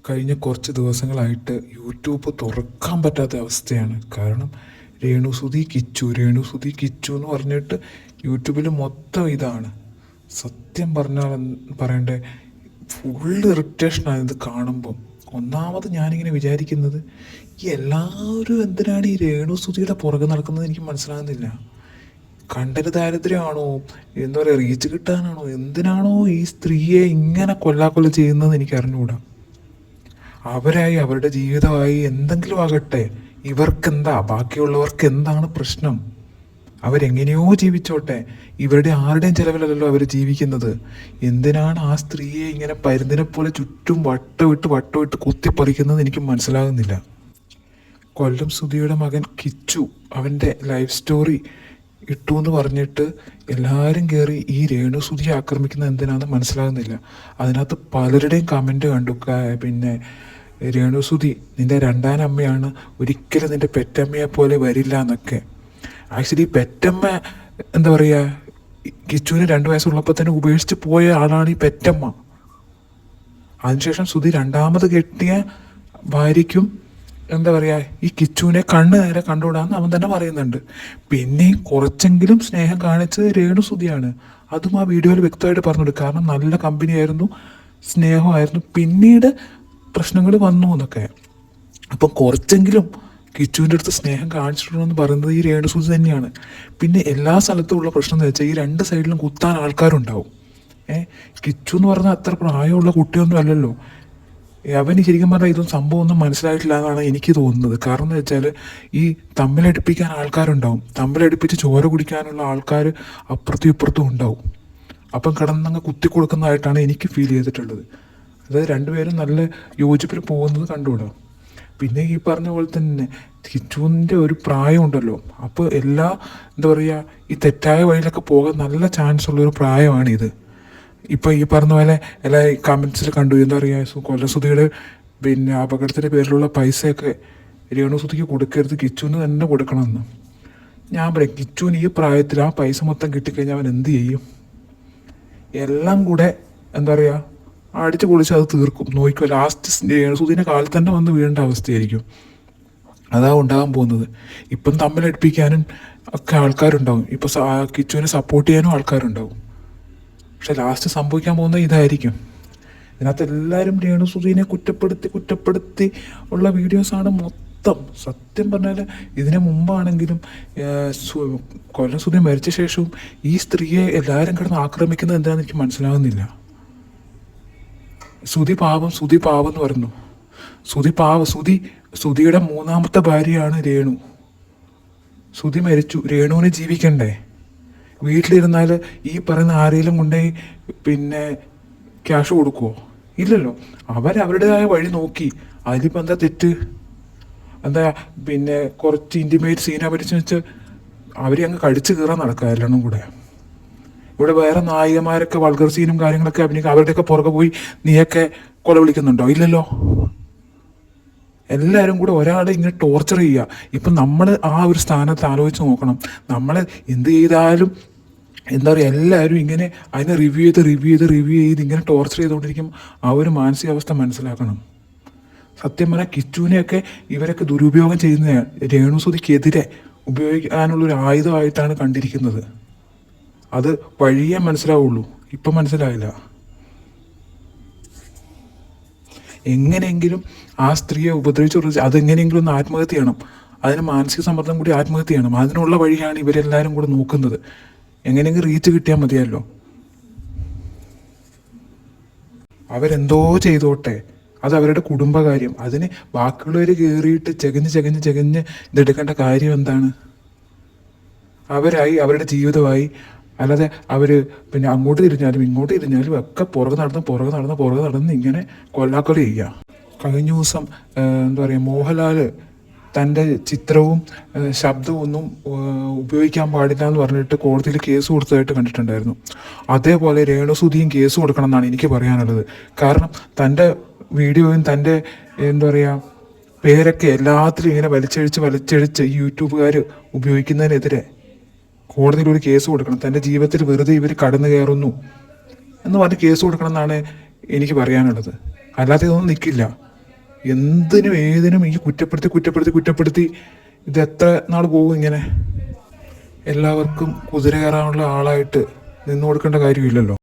കഴിഞ്ഞ കുറച്ച് ദിവസങ്ങളായിട്ട് യൂട്യൂബ് തുറക്കാൻ പറ്റാത്ത അവസ്ഥയാണ്. കാരണം രേണുസുതി കിച്ചു എന്ന് പറഞ്ഞിട്ട് യൂട്യൂബിൽ മൊത്തം ഇതാണ്. സത്യം പറഞ്ഞാൽ പറയണ്ടേ, ഫുൾ ഇറിറ്റേഷനാണ് ഇത് കാണുമ്പം. ഒന്നാമത് ഞാനിങ്ങനെ വിചാരിക്കുന്നത്, ഈ എല്ലാവരും എന്തിനാണ് ഈ രേണുസുതിയുടെ പുറകെ നടക്കുന്നത് എനിക്ക് മനസ്സിലാകുന്നില്ല. കണ്ടന്റ് ദാരിദ്ര്യമാണോ, എന്താ പറയുക, റീച്ച് കിട്ടാനാണോ, എന്തിനാണോ ഈ സ്ത്രീയെ ഇങ്ങനെ കൊല്ലാക്കൊല്ല ചെയ്യുന്നതെന്ന് എനിക്ക് അറിഞ്ഞുകൂടാ. അവരായി അവരുടെ ജീവിതമായി എന്തെങ്കിലും ആകട്ടെ, ഇവർക്കെന്താ, ബാക്കിയുള്ളവർക്ക് എന്താണ് പ്രശ്നം? അവരെങ്ങനെയോ ജീവിച്ചോട്ടെ, ഇവരുടെ ആരുടെയും ചിലവിലല്ലല്ലോ അവർ ജീവിക്കുന്നത്. എന്തിനാണ് ആ സ്ത്രീയെ ഇങ്ങനെ പരുന്തിനെ പോലെ ചുറ്റും വട്ടമിട്ട് കുത്തിപ്പറിക്കുന്നത് എനിക്ക് മനസ്സിലാകുന്നില്ല. കൊല്ലം സുധിയുടെ മകൻ കിച്ചു അവൻ്റെ ലൈഫ് സ്റ്റോറി ഇട്ടു എന്ന് പറഞ്ഞിട്ട് എല്ലാവരും കയറി ഈ രേണുസുധിയെ ആക്രമിക്കുന്നത് എന്തിനാണെന്ന് മനസ്സിലാകുന്നില്ല. അതിനകത്ത് പലരുടെയും കമൻറ്റ് കണ്ടു. പിന്നെ രേണുസുധി നിൻ്റെ രണ്ടാനമ്മയാണ്, ഒരിക്കലും നിൻ്റെ പെറ്റമ്മയെ പോലെ വരില്ല എന്നൊക്കെ. ആക്ച്വലി പെറ്റമ്മ എന്താ പറയുക, കിച്ചുവിന് 2 വയസ്സുള്ളപ്പോൾ തന്നെ ഉപേക്ഷിച്ച് പോയ ആളാണ് ഈ പെറ്റമ്മ. അതിനുശേഷം സുധി രണ്ടാമത് കെട്ടിയ ഭാര്യയ്ക്കും എന്താ പറയുക, ഈ കിച്ചുവിനെ കണ്ണ് നേരെ കണ്ടുകൂടാന്ന് അവൻ തന്നെ പറയുന്നുണ്ട്. പിന്നെയും കുറച്ചെങ്കിലും സ്നേഹം കാണിച്ചത് രേണുസുധിയാണ്. അതും ആ വീഡിയോയിൽ വ്യക്തമായിട്ട് പറഞ്ഞിട്ടുണ്ട്. കാരണം നല്ല കമ്പനിയായിരുന്നു, സ്നേഹമായിരുന്നു. പിന്നീട് പ്രശ്നങ്ങൾ വന്നു എന്നൊക്കെ. അപ്പം കുറച്ചെങ്കിലും കിച്ചുവിൻ്റെ അടുത്ത് സ്നേഹം കാണിച്ചിട്ടുണ്ടെന്ന് പറയുന്നത് ഈ രേണുസുധി തന്നെയാണ്. പിന്നെ എല്ലാ സ്ഥലത്തും ഉള്ള പ്രശ്നം എന്ന് വെച്ചാൽ ഈ 2 സൈഡിലും കുത്താൻ ആൾക്കാരുണ്ടാവും. കിച്ചു എന്ന് പറഞ്ഞാൽ അത്ര പ്രായമുള്ള കുട്ടിയൊന്നും അല്ലല്ലോ. അവന് ശരിക്കും പറഞ്ഞാൽ ഇതൊന്നും സംഭവമൊന്നും മനസ്സിലായിട്ടില്ല എന്നാണ് എനിക്ക് തോന്നുന്നത്. കാരണം എന്ന് വെച്ചാൽ ഈ തമ്മിലടുപ്പിക്കാൻ ആൾക്കാരുണ്ടാവും, തമ്മിലടുപ്പിച്ച് ചോര കുടിക്കാനുള്ള ആൾക്കാർ അപ്പുറത്തും ഇപ്പുറത്തും ഉണ്ടാവും. അപ്പം കിടന്നങ്ങ് കുത്തി കൊടുക്കുന്നതായിട്ടാണ് എനിക്ക് ഫീൽ ചെയ്തിട്ടുള്ളത്. അതായത് 2 പേരും നല്ല യോജിപ്പിൽ പോകുന്നത് കണ്ടുകൂടാ. പിന്നെ ഈ പറഞ്ഞ പോലെ തന്നെ കിച്ചുവിൻ്റെ ഒരു പ്രായമുണ്ടല്ലോ, അപ്പോൾ എന്താ പറയുക, ഈ തെറ്റായ വഴിയിലൊക്കെ പോകാൻ നല്ല ചാൻസ് ഉള്ളൊരു പ്രായമാണിത്. ഇപ്പോൾ ഈ പറഞ്ഞ പോലെ എല്ലാ കമൻസിൽ കണ്ടു, എന്താ പറയുക, കൊല്ലസുധിയുടെ പിന്നെ അപകടത്തിൻ്റെ പേരിലുള്ള പൈസയൊക്കെ രേണുസുധിക്ക് കൊടുക്കരുത്, കിച്ചുവിന് തന്നെ കൊടുക്കണമെന്ന്. ഞാൻ പറയാം, കിച്ചുവിന് ഈ പ്രായത്തിൽ ആ പൈസ മൊത്തം കിട്ടിക്കഴിഞ്ഞാൽ അവൻ എന്ത് ചെയ്യും? എല്ലാം കൂടെ എന്താ പറയുക, അടിച്ചു പൊളിച്ച് അത് തീർക്കും. നോക്കിക്കോ, ലാസ്റ്റ് രേണുസുധിൻ്റെ കാലിൽ തന്നെ വന്ന് വീഴേണ്ട അവസ്ഥയായിരിക്കും. അതാ ഉണ്ടാകാൻ പോകുന്നത്. ഇപ്പം തമ്മിലടുപ്പിക്കാനും ഒക്കെ ആൾക്കാരുണ്ടാവും, ഇപ്പം കിച്ചുവിനെ സപ്പോർട്ട് ചെയ്യാനും ആൾക്കാരുണ്ടാവും. പക്ഷെ ലാസ്റ്റ് സംഭവിക്കാൻ പോകുന്നത് ഇതായിരിക്കും. ഇതിനകത്ത് എല്ലാവരും രേണുസുധീനെ കുറ്റപ്പെടുത്തി ഉള്ള വീഡിയോസാണ് മൊത്തം. സത്യം പറഞ്ഞാൽ ഇതിനു മുമ്പാണെങ്കിലും കൊല്ലസുധി മരിച്ച ശേഷവും ഈ സ്ത്രീയെ എല്ലാവരും കിടന്ന് ആക്രമിക്കുന്നത് എന്താണെന്ന് എനിക്ക് മനസ്സിലാകുന്നില്ല. സുധി പാവം എന്ന് പറഞ്ഞു. സുധിയുടെ 3ാമത്തെ ഭാര്യയാണ് രേണു. സുധി മരിച്ചു, രേണുവിനെ ജീവിക്കണ്ടേ? വീട്ടിലിരുന്നാൽ ഈ പറയുന്ന ആരെങ്കിലും കൊണ്ടുപോയി പിന്നെ ക്യാഷ് കൊടുക്കുമോ? ഇല്ലല്ലോ. അവരുടേതായ വഴി നോക്കി. അതിലിപ്പോൾ എന്താ തെറ്റ്? എന്താ പിന്നെ കുറച്ച് ഇൻറ്റിമേറ്റ് സീനാ പഠിച്ചു വെച്ച് അവരെ അങ്ങ് കടിച്ചു കയറാൻ നടക്കുക എല്ലാം കൂടെ. ഇവിടെ വേറെ നായികമാരൊക്കെ വൾഗർ സീനും കാര്യങ്ങളൊക്കെ അഭിനയിക്കുക, അവരുടെയൊക്കെ പുറകെ പോയി നീയൊക്കെ കൊല വിളിക്കുന്നുണ്ടോ? ഇല്ലല്ലോ. എല്ലാവരും കൂടെ ഒരാളെ ഇങ്ങനെ ടോർച്ചർ ചെയ്യുക. ഇപ്പം നമ്മൾ ആ ഒരു സ്ഥാനത്ത് ആലോചിച്ച് നോക്കണം. നമ്മൾ എന്ത് ചെയ്താലും എന്താ പറയുക, എല്ലാവരും ഇങ്ങനെ അതിനെ റിവ്യൂ ചെയ്ത് ഇങ്ങനെ ടോർച്ചർ ചെയ്തുകൊണ്ടിരിക്കും. ആ ഒരു മാനസികാവസ്ഥ മനസ്സിലാക്കണം. സത്യം പറഞ്ഞാൽ കിച്ചുവിനെയൊക്കെ ഇവരൊക്കെ ദുരുപയോഗം ചെയ്യുന്ന രേണുസുധിക്കെതിരെ ഉപയോഗിക്കാനുള്ളൊരു ആയുധമായിട്ടാണ് കണ്ടിരിക്കുന്നത്. അത് വഴിയേ മനസ്സിലാവുള്ളൂ, ഇപ്പം മനസ്സിലായില്ല. എങ്ങനെയെങ്കിലും ആ സ്ത്രീയെ ഉപദ്രവിച്ചു അതെങ്ങനെയെങ്കിലും ഒന്ന് ആത്മഹത്യ ചെയ്യണം. അതിന് മാനസിക സമ്മർദ്ദം കൂടി ആത്മഹത്യ ചെയ്യണം. അതിനുള്ള വഴിയാണ് ഇവരെല്ലാവരും കൂടെ നോക്കുന്നത്. എങ്ങനെയെങ്കിലും റീച്ച് കിട്ടിയാൽ മതിയല്ലോ. അവരെന്തോ ചെയ്തോട്ടെ, അത് അവരുടെ കുടുംബകാര്യം. അതിന് ബാക്കിയുള്ളവർ കയറിയിട്ട് ചെകഞ്ഞ് ഇതെടുക്കേണ്ട കാര്യം എന്താണ്? അവരുടെ ജീവിതമായി. അല്ലാതെ അവർ പിന്നെ അങ്ങോട്ട് തിരിഞ്ഞാലും ഇങ്ങോട്ട് തിരിഞ്ഞാലും ഒക്കെ പുറകെ നടന്ന് ഇങ്ങനെ കൊല്ലാക്കൊല ചെയ്യുക. കഴിഞ്ഞ ദിവസം എന്താ പറയുക, മോഹൻലാൽ തൻ്റെ ചിത്രവും ശബ്ദവും ഒന്നും ഉപയോഗിക്കാൻ പാടില്ല എന്ന് പറഞ്ഞിട്ട് കോടതിയിൽ കേസ് കൊടുത്തതായിട്ട് കണ്ടിട്ടുണ്ടായിരുന്നു. അതേപോലെ രേണുസുധിയും കേസ് കൊടുക്കണം എന്നാണ് എനിക്ക് പറയാനുള്ളത്. കാരണം തൻ്റെ വീഡിയോയും തൻ്റെ എന്താ പറയുക പേരൊക്കെ എല്ലാത്തിലും ഇങ്ങനെ വലിച്ചഴിച്ച് യൂട്യൂബുകാർ ഉപയോഗിക്കുന്നതിനെതിരെ കോടതിയിൽ ഒരു കേസ് കൊടുക്കണം. തൻ്റെ ജീവിതത്തിൽ വെറുതെ ഇവർ കടന്നു കയറുന്നു എന്ന് പറഞ്ഞ് കേസ് കൊടുക്കണം എന്നാണ് എനിക്ക് പറയാനുള്ളത്. അല്ലാതെ ഇതൊന്നും നിൽക്കില്ല. എന്തിനും ഏതിനും ഈ കുറ്റപ്പെടുത്തി കുറ്റപ്പെടുത്തി കുറ്റപ്പെടുത്തി ഇത് എത്ര നാൾ പോകും ഇങ്ങനെ? എല്ലാവർക്കും കുതിര കയറാനുള്ള ആളായിട്ട് നിന്നു കൊടുക്കേണ്ട കാര്യമില്ലല്ലോ.